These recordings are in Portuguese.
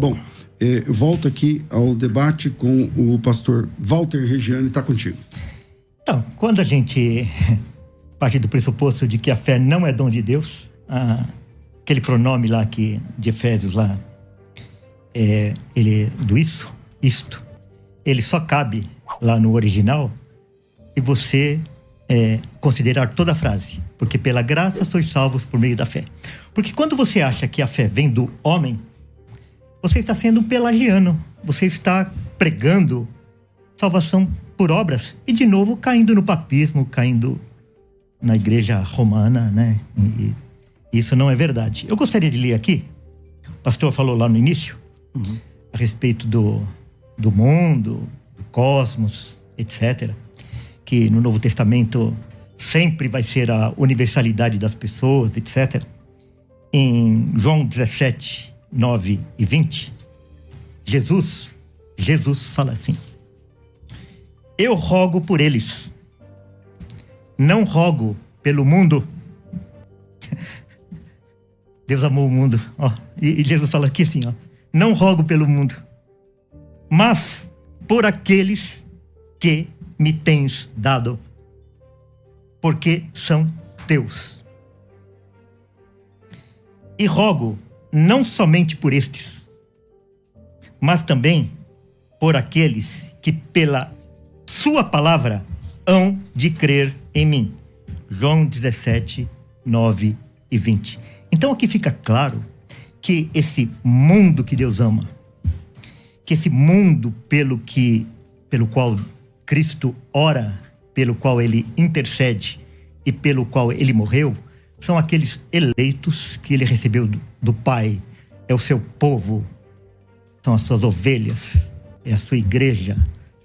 Bom, eu volto aqui ao debate com o pastor Walter Regiane, está contigo. Então, quando a gente parte do pressuposto de que a fé não é dom de Deus, aquele pronome lá de Efésios lá, ele do isto, ele só cabe lá no original se você considerar toda a frase. Porque pela graça sois salvos por meio da fé. Porque quando você acha que a fé vem do homem, você está sendo um pelagiano. Você está pregando salvação por obras e, de novo, caindo no papismo, caindo na igreja romana, né? E isso não é verdade. Eu gostaria de ler aqui, o pastor falou lá no início, a respeito do mundo, do cosmos, etc., que no Novo Testamento sempre vai ser a universalidade das pessoas, etc. Em João 17, 9 e 20, Jesus fala assim: eu rogo por eles, não rogo pelo mundo. Deus amou o mundo, ó. E Jesus fala aqui assim, ó: não rogo pelo mundo, mas por aqueles que me tens dado, porque são teus. E rogo não somente por estes, mas também por aqueles que pela sua palavra hão de crer em mim. João 17, 9 e 20. Então aqui fica claro que esse mundo que Deus ama, que esse mundo pelo qual Cristo ora, pelo qual ele intercede e pelo qual ele morreu, são aqueles eleitos que ele recebeu do Pai. É o seu povo, são as suas ovelhas, é a sua igreja,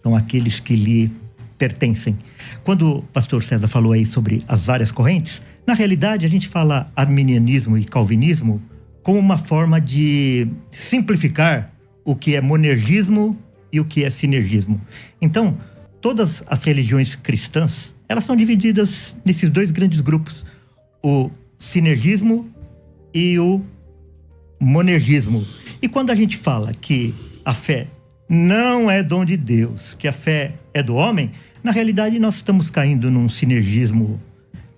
são aqueles que lhe pertencem. Quando o pastor César falou aí sobre as várias correntes, na realidade a gente fala arminianismo e calvinismo como uma forma de simplificar o que é monergismo e o que é sinergismo. Então, todas as religiões cristãs, elas são divididas nesses dois grandes grupos, o sinergismo e o monergismo. E quando a gente fala que a fé não é dom de Deus, que a fé é do homem, na realidade nós estamos caindo num sinergismo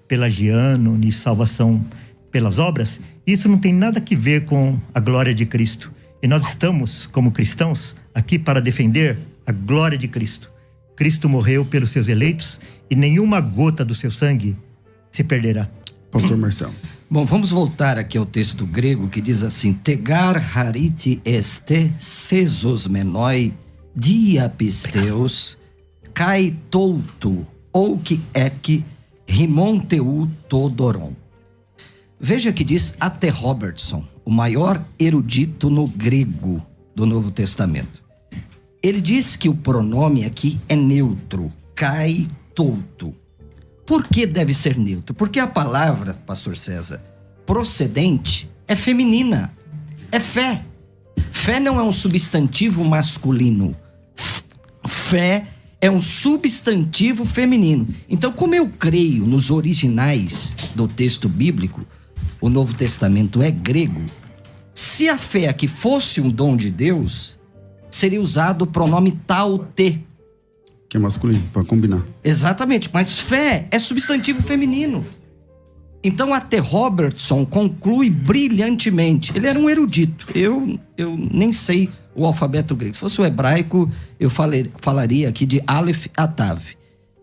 pelagiano, de salvação pelas obras. Isso não tem nada a ver com a glória de Cristo. E nós estamos, como cristãos, aqui para defender a glória de Cristo. Cristo morreu pelos seus eleitos e nenhuma gota do seu sangue se perderá. Pastor Marcelo. Bom, vamos voltar aqui ao texto grego que diz assim: tegar hariti este sesos menoi diapisteus kai toutu ou que ek rimonteu todoron. Veja que diz A.T. Robertson, o maior erudito no grego do Novo Testamento. Ele diz que o pronome aqui é neutro, kai toutu. Por que deve ser neutro? Porque a palavra, pastor César, procedente é feminina, é fé. Fé não é um substantivo masculino. Fé é um substantivo feminino. Então, como eu creio nos originais do texto bíblico, o Novo Testamento é grego, se a fé aqui fosse um dom de Deus, seria usado o pronome taute, que é masculino, para combinar. Exatamente, mas fé é substantivo feminino. Então A.T. Robertson conclui brilhantemente. Ele era um erudito. Eu nem sei o alfabeto grego. Se fosse o hebraico, eu falaria aqui de Aleph a Tav.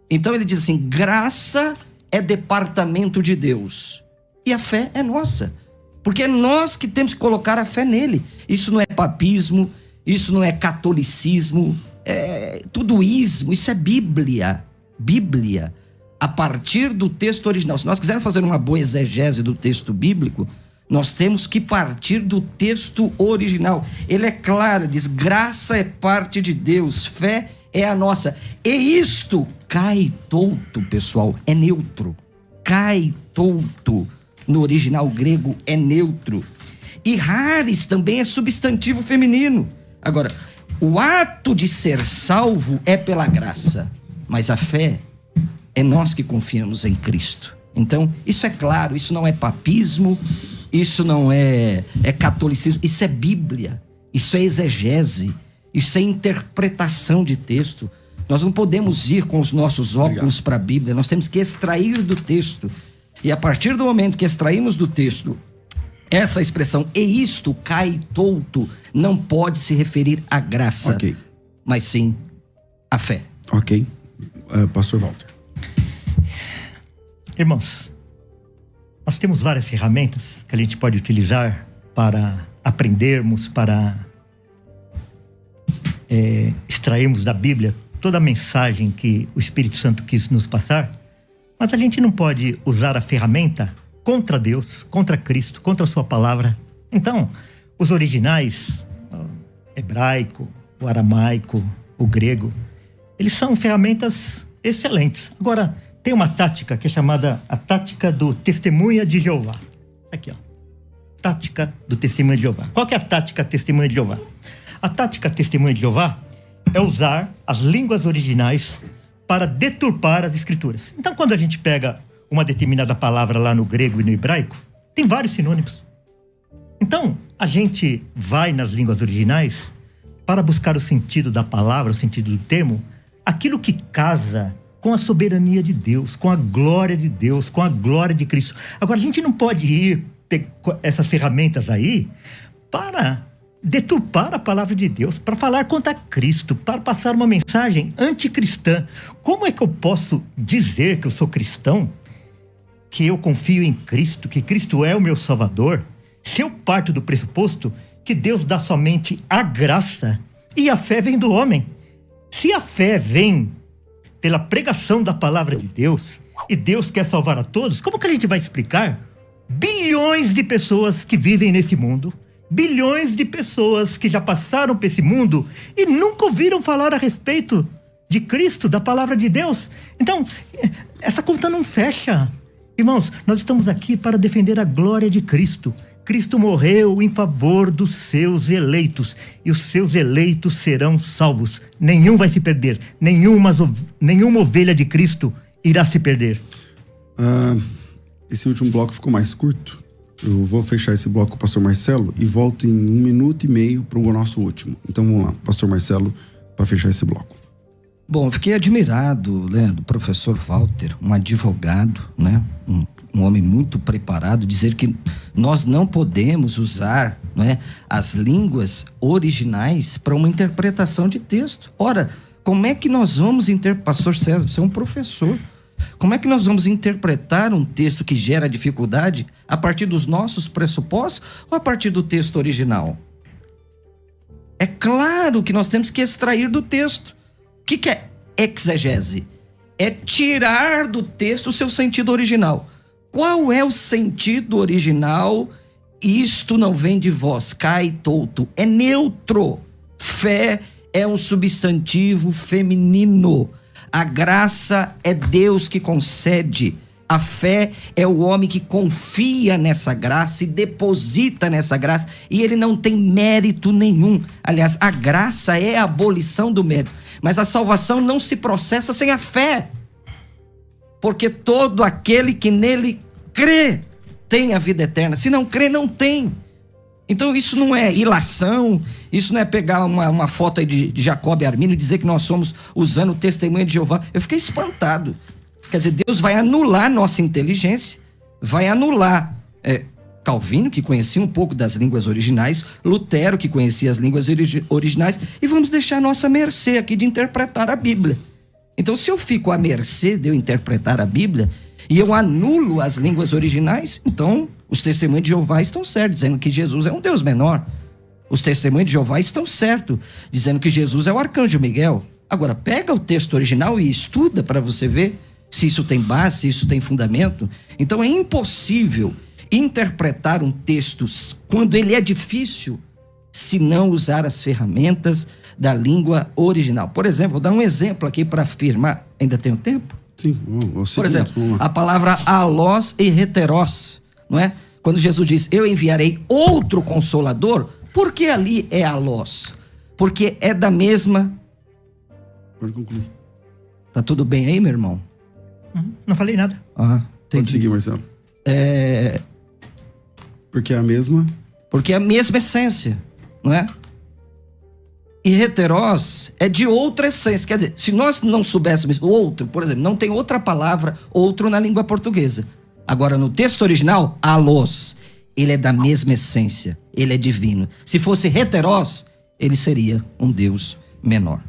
Então ele diz assim: graça é departamento de Deus e a fé é nossa, porque é nós que temos que colocar a fé nele. Isso não é papismo, isso não é catolicismo, é tudo ismo, isso é Bíblia. Bíblia, a partir do texto original. Se nós quisermos fazer uma boa exegese do texto bíblico, nós temos que partir do texto original. Ele é claro, diz: graça é parte de Deus, fé é a nossa. E isto, kai touto, pessoal, é neutro. Kai touto, no original grego, é neutro. E haris também é substantivo feminino. Agora, o ato de ser salvo é pela graça, mas a fé é nós que confiamos em Cristo. Então, isso é claro, isso não é papismo, isso não é catolicismo, isso é Bíblia. Isso é exegese. Isso é interpretação de texto. Nós não podemos ir com os nossos óculos para a Bíblia. Nós temos que extrair do texto. E a partir do momento que extraímos do texto essa expressão, e isto cai tolto, não pode se referir à graça, mas sim à fé. Ok. Pastor Walter. Irmãos, nós temos várias ferramentas que a gente pode utilizar para aprendermos, para extrairmos da Bíblia toda a mensagem que o Espírito Santo quis nos passar, mas a gente não pode usar a ferramenta contra Deus, contra Cristo, contra a sua palavra. Então, os originais, o hebraico, o aramaico, o grego, eles são ferramentas excelentes. Agora, tem uma tática que é chamada a tática do testemunha de Jeová. Aqui, ó. Tática do testemunha de Jeová. Qual que é a tática testemunha de Jeová? A tática testemunha de Jeová é usar as línguas originais para deturpar as escrituras. Então, quando a gente pega uma determinada palavra lá no grego e no hebraico, tem vários sinônimos. Então, a gente vai nas línguas originais para buscar o sentido da palavra, o sentido do termo, aquilo que casa com a soberania de Deus, com a glória de Deus, com a glória de Cristo. Agora, a gente não pode ir essas ferramentas aí para deturpar a palavra de Deus, para falar contra Cristo, para passar uma mensagem anticristã. Como é que eu posso dizer que eu sou cristão, que eu confio em Cristo, que Cristo é o meu Salvador, se eu parto do pressuposto que Deus dá somente a graça e a fé vem do homem? Se a fé vem pela pregação da palavra de Deus e Deus quer salvar a todos, como que a gente vai explicar bilhões de pessoas que vivem nesse mundo, bilhões de pessoas que já passaram por esse mundo e nunca ouviram falar a respeito de Cristo, da palavra de Deus? Então, essa conta não fecha. Irmãos, nós estamos aqui para defender a glória de Cristo. Cristo morreu em favor dos seus eleitos, e os seus eleitos serão salvos. Nenhum vai se perder, nenhuma ovelha de Cristo irá se perder. Esse último bloco ficou mais curto. Eu vou fechar esse bloco com o pastor Marcelo e volto em 1 minuto e meio para o nosso último. Então vamos lá, pastor Marcelo, para fechar esse bloco. Bom, eu fiquei admirado, do professor Walter, um advogado, né? Um homem muito preparado, dizer que nós não podemos usar, né, as línguas originais para uma interpretação de texto. Ora, como é que nós vamos Pastor César, você é um professor. Como é que nós vamos interpretar um texto que gera dificuldade a partir dos nossos pressupostos ou a partir do texto original? É claro que nós temos que extrair do texto. O que é exegese? É tirar do texto o seu sentido original. Qual é o sentido original? Isto não vem de vós, cai tolto. É neutro. Fé é um substantivo feminino. A graça é Deus que concede. A fé é o homem que confia nessa graça e deposita nessa graça, e ele não tem mérito nenhum. Aliás, a graça é a abolição do mérito. Mas a salvação não se processa sem a fé. Porque todo aquele que nele crê tem a vida eterna. Se não crê, não tem. Então isso não é ilação, isso não é pegar uma foto aí de Jacob e Armínio e dizer que nós somos usando o testemunho de Jeová. Eu fiquei espantado. Quer dizer, Deus vai anular nossa inteligência, vai anular Calvino, que conhecia um pouco das línguas originais, Lutero, que conhecia as línguas originais, e vamos deixar a nossa mercê aqui de interpretar a Bíblia. Então, se eu fico à mercê de eu interpretar a Bíblia e eu anulo as línguas originais, então os testemunhos de Jeová estão certos, dizendo que Jesus é um Deus menor. Os testemunhos de Jeová estão certos, dizendo que Jesus é o arcanjo Miguel. Agora, pega o texto original e estuda para você ver se isso tem base, se isso tem fundamento. Então é impossível interpretar um texto quando ele é difícil, se não usar as ferramentas da língua original. Por exemplo, vou dar um exemplo aqui para afirmar. Ainda tenho tempo? Sim. Por exemplo, a palavra alós e heterós, não é? Quando Jesus diz, eu enviarei outro consolador, por que ali é alós? Porque é da mesma... Pode concluir. Tá tudo bem aí, meu irmão? Não falei nada. Pode seguir, Marcelo. Porque é a mesma... Porque é a mesma essência, não é? E heteros é de outra essência. Quer dizer, se nós não soubéssemos outro, por exemplo, não tem outra palavra outro na língua portuguesa. Agora, no texto original, allos, ele é da mesma essência, ele é divino. Se fosse heteros, ele seria um Deus menor.